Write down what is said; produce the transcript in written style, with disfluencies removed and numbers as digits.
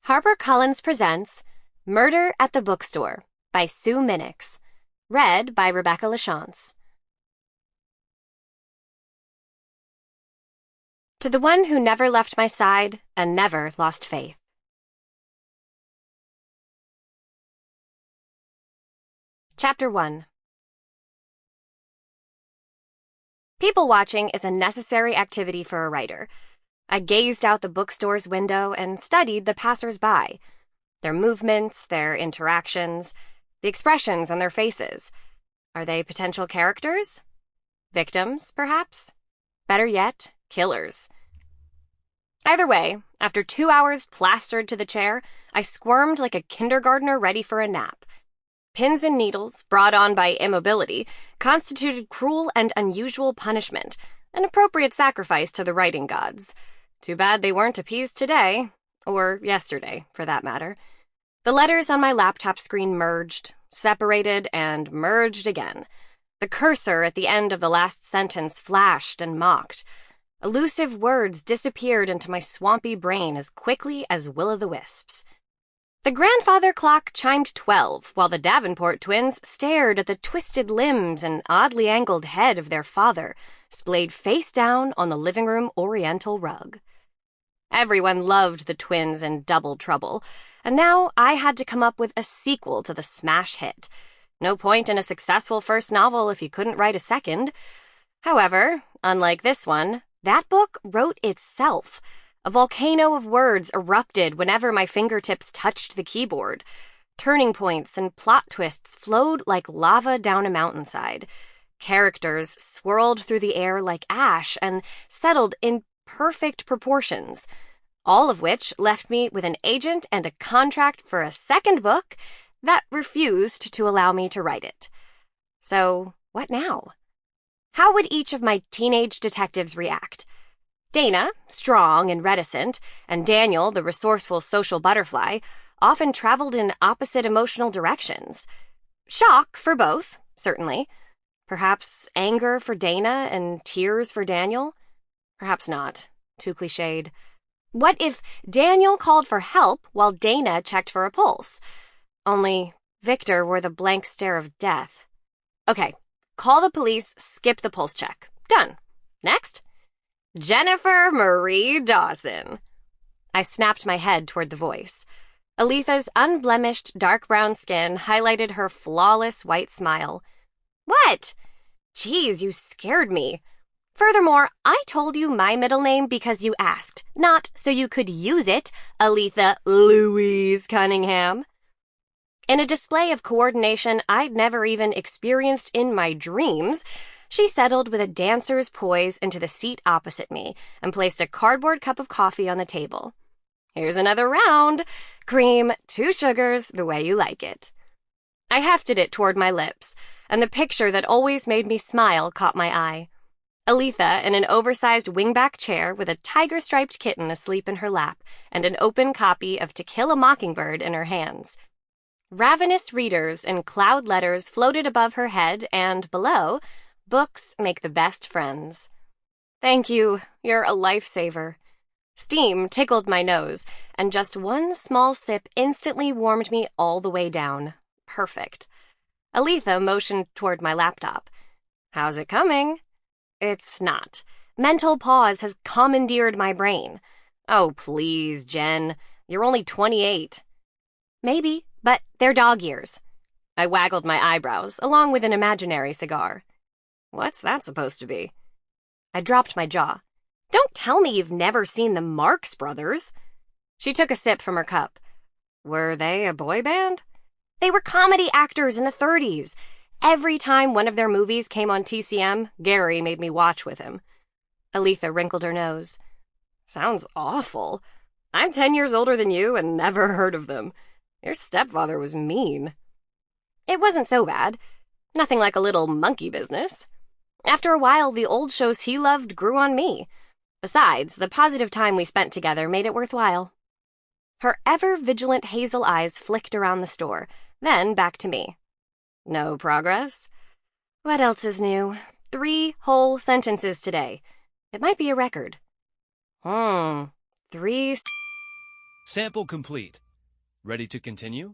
HarperCollins presents Murder at the Bookstore by Sue Minix. Read by Rebecca Lachance. To the one who never left my side and never lost faith. Chapter 1. People watching is a necessary activity for a writer. I gazed out the bookstore's window and studied the passers-by, their movements, their interactions, the expressions on their faces. Are they potential characters? Victims, perhaps? Better yet, killers. Either way, after 2 hours plastered to the chair, I squirmed like a kindergartner ready for a nap. Pins and needles, brought on by immobility, constituted cruel and unusual punishment, an appropriate sacrifice to the writing gods. Too bad they weren't appeased today, or yesterday, for that matter. The letters on my laptop screen merged, separated, and merged again. The cursor at the end of the last sentence flashed and mocked. Elusive words disappeared into my swampy brain as quickly as will-o'-the-wisps. The grandfather clock chimed 12, while the Davenport twins stared at the twisted limbs and oddly angled head of their father, splayed face down on the living room oriental rug. Everyone loved the twins in Double Trouble, and now I had to come up with a sequel to the smash hit. No point in a successful first novel if you couldn't write a second. However, unlike this one, that book wrote itself. A volcano of words erupted whenever my fingertips touched the keyboard. Turning points and plot twists flowed like lava down a mountainside. Characters swirled through the air like ash and settled in perfect proportions, all of which left me with an agent and a contract for a second book that refused to allow me to write it. So, what now? How would each of my teenage detectives react? Dana, strong and reticent, and Daniel, the resourceful social butterfly, often traveled in opposite emotional directions. Shock for both, certainly. Perhaps anger for Dana and tears for Daniel? Perhaps not. Too cliched. What if Daniel called for help while Dana checked for a pulse? Only Victor wore the blank stare of death. Okay, call the police, skip the pulse check. Done. Next? Jennifer Marie Dawson. I snapped my head toward the voice. Aletha's unblemished dark brown skin highlighted her flawless white smile. What? Geez, you scared me. Furthermore, I told you my middle name because you asked, not so you could use it, Aletha Louise Cunningham. In a display of coordination I'd never even experienced in my dreams, she settled with a dancer's poise into the seat opposite me and placed a cardboard cup of coffee on the table. Here's another round. Cream, 2 sugars, the way you like it. I hefted it toward my lips, and the picture that always made me smile caught my eye. Aletha in an oversized wingback chair with a tiger-striped kitten asleep in her lap and an open copy of To Kill a Mockingbird in her hands. Ravenous readers in cloud letters floated above her head and, below, books make the best friends. Thank you, you're a lifesaver. Steam tickled my nose, and just one small sip instantly warmed me all the way down. Perfect. Aletha motioned toward my laptop. How's it coming? It's not. Mental pause has commandeered my brain. Oh, please, Jen. You're only 28. Maybe, but they're dog years. I waggled my eyebrows, along with an imaginary cigar. What's that supposed to be? I dropped my jaw. Don't tell me you've never seen the Marx Brothers. She took a sip from her cup. Were they a boy band? They were comedy actors in the 30s. Every time one of their movies came on TCM, Gary made me watch with him. Aletha wrinkled her nose. Sounds awful. I'm 10 years older than you and never heard of them. Your stepfather was mean. It wasn't so bad. Nothing like a little monkey business. After a while, the old shows he loved grew on me. Besides, the positive time we spent together made it worthwhile. Her ever-vigilant hazel eyes flicked around the store, then back to me. No progress? What else is new? 3 whole sentences today. It might be a record. 3 Sample complete. Ready to continue?